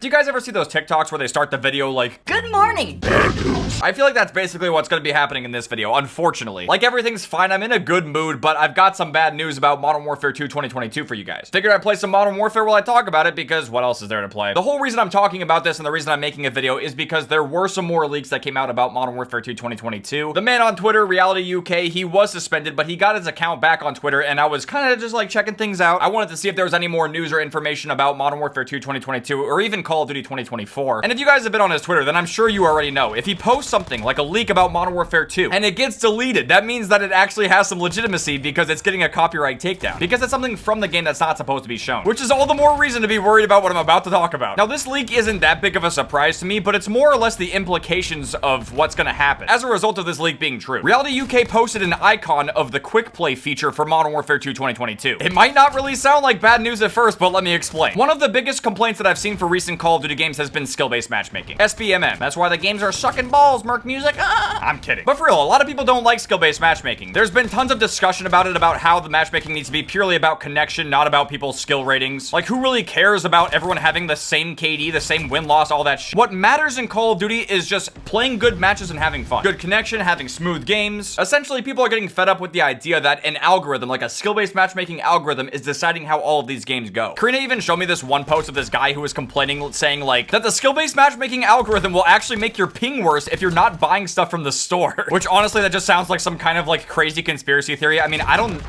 Do you guys ever see those TikToks where they start the video like, "Good morning, bad news"? I feel like that's basically what's gonna be happening in this video, unfortunately. Like, everything's fine, I'm in a good mood, but I've got some bad news about Modern Warfare 2 2022 for you guys. Figured I'd play some Modern Warfare while I talk about it, because what else is there to play? The whole reason I'm talking about this and the reason I'm making a video is because there were some more leaks that came out about Modern Warfare 2 2022. The man on Twitter, Reality UK, he was suspended, but he got his account back on Twitter, and I was kind of just like checking things out. I wanted to see if there was any more news or information about Modern Warfare 2 2022, or even Call of Duty 2024. And if you guys have been on his Twitter, then I'm sure you already know. If he posts something like a leak about Modern Warfare 2 and it gets deleted, that means that it actually has some legitimacy because it's getting a copyright takedown. Because it's something from the game that's not supposed to be shown. Which is all the more reason to be worried about what I'm about to talk about. Now, this leak isn't that big of a surprise to me, but it's more or less the implications of what's gonna happen as a result of this leak being true. Reality UK posted an icon of the Quickplay feature for Modern Warfare 2 2022. It might not really sound like bad news at first, but let me explain. One of the biggest complaints that I've seen for recent Call of Duty games has been skill-based matchmaking. SBMM. That's why the games are sucking balls, Merc Music. I'm kidding. But for real, a lot of people don't like skill-based matchmaking. There's been tons of discussion about it, about how the matchmaking needs to be purely about connection, not about people's skill ratings. Like, who really cares about everyone having the same KD, the same win-loss, all that shit? What matters in Call of Duty is just playing good matches and having fun. Good connection, having smooth games. Essentially, people are getting fed up with the idea that an algorithm, like a skill-based matchmaking algorithm, is deciding how all of these games go. Karina even showed me this one post of this guy who was complaining, saying like, that the skill-based matchmaking algorithm will actually make your ping worse if you're not buying stuff from the store. Which honestly, that just sounds like some kind of like crazy conspiracy theory. I mean, I don't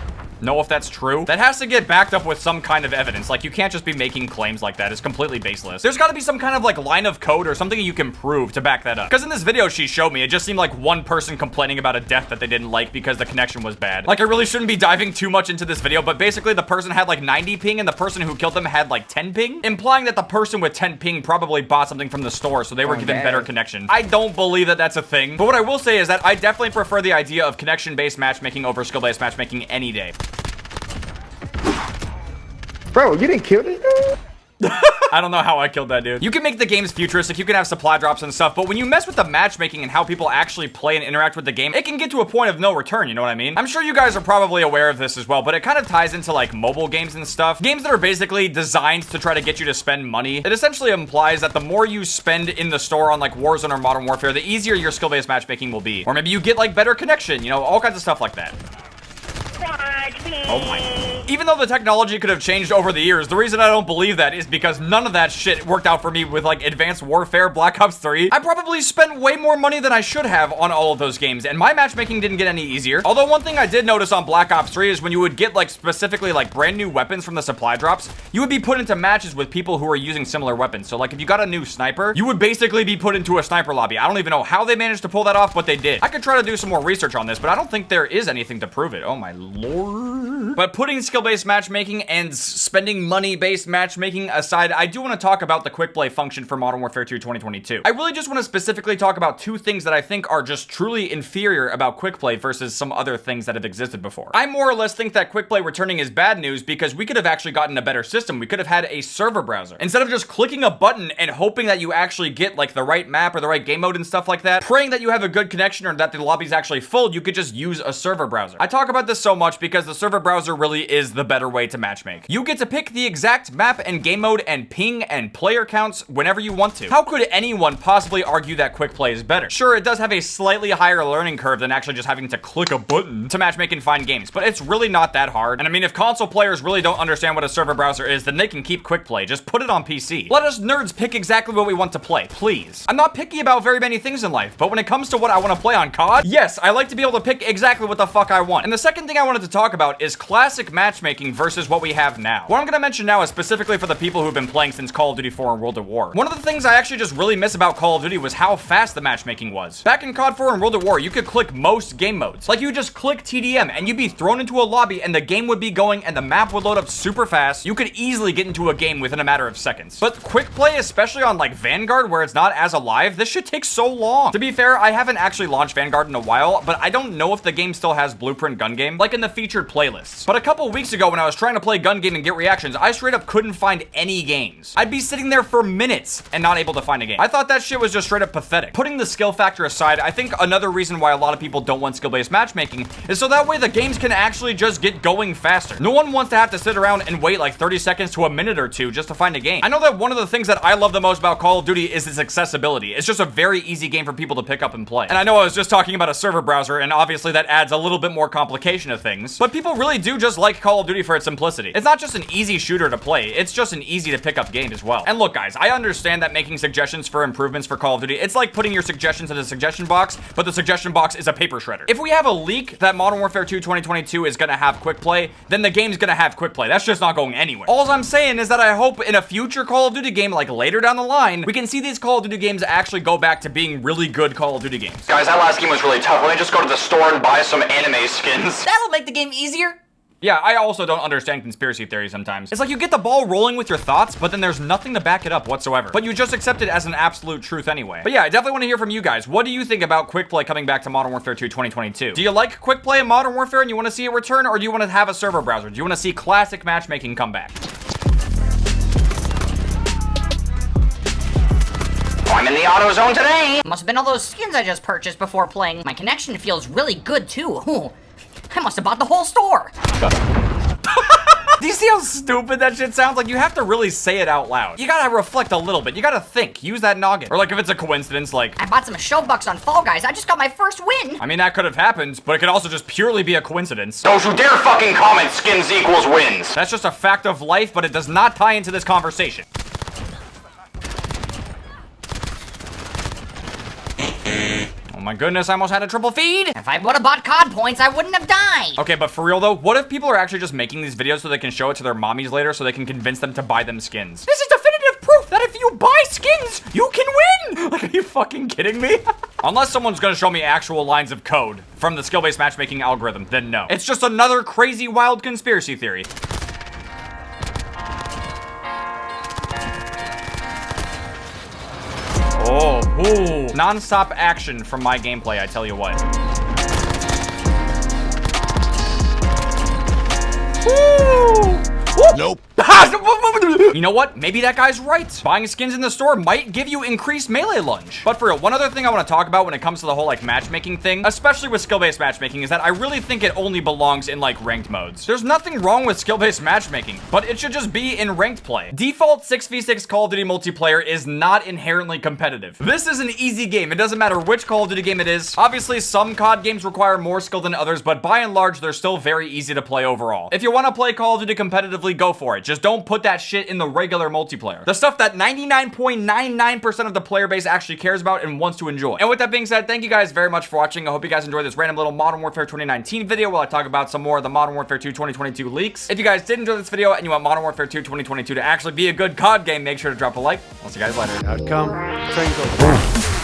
know if that's true. That has to get backed up with some kind of evidence. Like, you can't just be making claims like that. It's completely baseless. There's got to be some kind of like line of code or something you can prove to back that up. Because in this video she showed me, it just seemed like one person complaining about a death that they didn't like because the connection was bad. Like, I really shouldn't be diving too much into this video, but basically the person had like 90 ping and the person who killed them had like 10 ping, implying that the person with 10 ping probably bought something from the store, so they were given better connection. I don't believe that that's a thing, but what I will say is that I definitely prefer the idea of connection-based matchmaking over skill-based matchmaking any day. Bro, you didn't kill this dude? I don't know how I killed that dude. You can make the games futuristic, you can have supply drops and stuff, but when you mess with the matchmaking and how people actually play and interact with the game, it can get to a point of no return, you know what I mean? I'm sure you guys are probably aware of this as well, but it kind of ties into like mobile games and stuff. Games that are basically designed to try to get you to spend money. It essentially implies that the more you spend in the store on like Warzone or Modern Warfare, the easier your skill-based matchmaking will be. Or maybe you get like better connection, you know, all kinds of stuff like that. Oh my. Even though the technology could have changed over the years, the reason I don't believe that is because none of that shit worked out for me with like Advanced Warfare, Black Ops 3. I probably spent way more money than I should have on all of those games, and my matchmaking didn't get any easier. Although one thing I did notice on Black Ops 3 is when you would get like specifically like brand new weapons from the supply drops, you would be put into matches with people who are using similar weapons. So like if you got a new sniper, you would basically be put into a sniper lobby. I don't even know how they managed to pull that off, but they did. I could try to do some more research on this, but I don't think there is anything to prove it. Oh my lord. But putting skill-based matchmaking and spending money-based matchmaking aside, I do want to talk about the Quickplay function for Modern Warfare 2 2022. I really just want to specifically talk about two things that I think are just truly inferior about Quickplay versus some other things that have existed before. I more or less think that Quickplay returning is bad news because we could have actually gotten a better system. We could have had a server browser. Instead of just clicking a button and hoping that you actually get like the right map or the right game mode and stuff like that, praying that you have a good connection or that the lobby's actually full, you could just use a server browser. I talk about this so much because the server browser really is the better way to matchmake. You get to pick the exact map and game mode and ping and player counts whenever you want to. How could anyone possibly argue that Quickplay is better? Sure, it does have a slightly higher learning curve than actually just having to click a button to matchmake and find games, but it's really not that hard. And I mean, if console players really don't understand what a server browser is, then they can keep Quickplay. Just put it on PC. Let us nerds pick exactly what we want to play, please. I'm not picky about very many things in life, but when it comes to what I want to play on COD, yes, I like to be able to pick exactly what the fuck I want. And the second thing I wanted to talk about is classic matchmaking versus what we have now. What I'm gonna mention now is specifically for the people who've been playing since Call of Duty 4 and World at War. One of the things I actually just really miss about Call of Duty was how fast the matchmaking was. Back in COD 4 and World at War, you could click most game modes. Like, you would just click TDM and you'd be thrown into a lobby and the game would be going and the map would load up super fast. You could easily get into a game within a matter of seconds. But Quickplay, especially on like Vanguard where it's not as alive, this shit takes so long. To be fair, I haven't actually launched Vanguard in a while, but I don't know if the game still has blueprint gun game. Like in the featured featured playlists. But a couple weeks ago when I was trying to play gun game and get reactions, I straight up couldn't find any games. I'd be sitting there for minutes and not able to find a game. I thought that shit was just straight up pathetic. Putting the skill factor aside, I think another reason why a lot of people don't want skill-based matchmaking is so that way the games can actually just get going faster. No one wants to have to sit around and wait like 30 seconds to a minute or two just to find a game. I know that one of the things that I love the most about Call of Duty is its accessibility. It's just a very easy game for people to pick up and play. And I know I was just talking about a server browser, and obviously that adds a little bit more complication of things, but people really do just like Call of Duty for its simplicity. It's not just an easy shooter to play, it's just an easy to pick up game as well. And look guys, I understand that making suggestions for improvements for Call of Duty, it's like putting your suggestions in a suggestion box, but the suggestion box is a paper shredder. If we have a leak that Modern Warfare 2 2022 is gonna have quick play, then the game's gonna have quick play. That's just not going anywhere. All I'm saying is that I hope in a future Call of Duty game, like later down the line, we can see these Call of Duty games actually go back to being really good Call of Duty games. Guys, that last game was really tough. Let me just go to the store and buy some anime skins. That'll make the game easier. Yeah, I also don't understand conspiracy theories sometimes. It's like you get the ball rolling with your thoughts, but then there's nothing to back it up whatsoever. But you just accept it as an absolute truth anyway. But yeah, I definitely want to hear from you guys. What do you think about quick play coming back to Modern Warfare 2 2022? Do you like quick play in Modern Warfare and you want to see it return, or do you want to have a server browser? Do you want to see classic matchmaking come back? I'm in the auto zone today. Must have been all those skins I just purchased before playing. My connection feels really good too. Ooh, I must have bought the whole store. Do you see how stupid that shit sounds? Like, you have to really say it out loud. You gotta reflect a little bit. You gotta think. Use that noggin. Or like if it's a coincidence, like, I bought some show bucks on Fall Guys. I just got my first win. I mean, that could have happened, but it could also just purely be a coincidence. Don't you dare fucking comment skins equals wins. That's just a fact of life, but it does not tie into this conversation. Oh my goodness, I almost had a triple feed. If I would have bought COD points, I wouldn't have died. Okay, but for real though, what if people are actually just making these videos so they can show it to their mommies later so they can convince them to buy them skins? This is definitive proof that if you buy skins, you can win! Like, are you fucking kidding me? Unless someone's gonna show me actual lines of code from the skill-based matchmaking algorithm, then no. It's just another crazy, wild conspiracy theory. Oh, ooh. Non-stop action from my gameplay, I tell you what. Woo! Nope. You know what? Maybe that guy's right. Buying skins in the store might give you increased melee lunge. But for real, one other thing I want to talk about when it comes to the whole like matchmaking thing, especially with skill-based matchmaking, is that I really think it only belongs in like ranked modes. There's nothing wrong with skill-based matchmaking, but it should just be in ranked play. Default 6v6 Call of Duty multiplayer is not inherently competitive. This is an easy game. It doesn't matter which Call of Duty game it is. Obviously, some COD games require more skill than others, but by and large, they're still very easy to play overall. If you want to play Call of Duty competitively, go for it. Just don't put that shit in the regular multiplayer. The stuff that 99.99% of the player base actually cares about and wants to enjoy. And with that being said, thank you guys very much for watching. I hope you guys enjoyed this random little Modern Warfare 2019 video where I talk about some more of the Modern Warfare 2 2022 leaks. If you guys did enjoy this video and you want Modern Warfare 2 2022 to actually be a good COD game, make sure to drop a like. I'll see you guys later. Outcome. Train goes.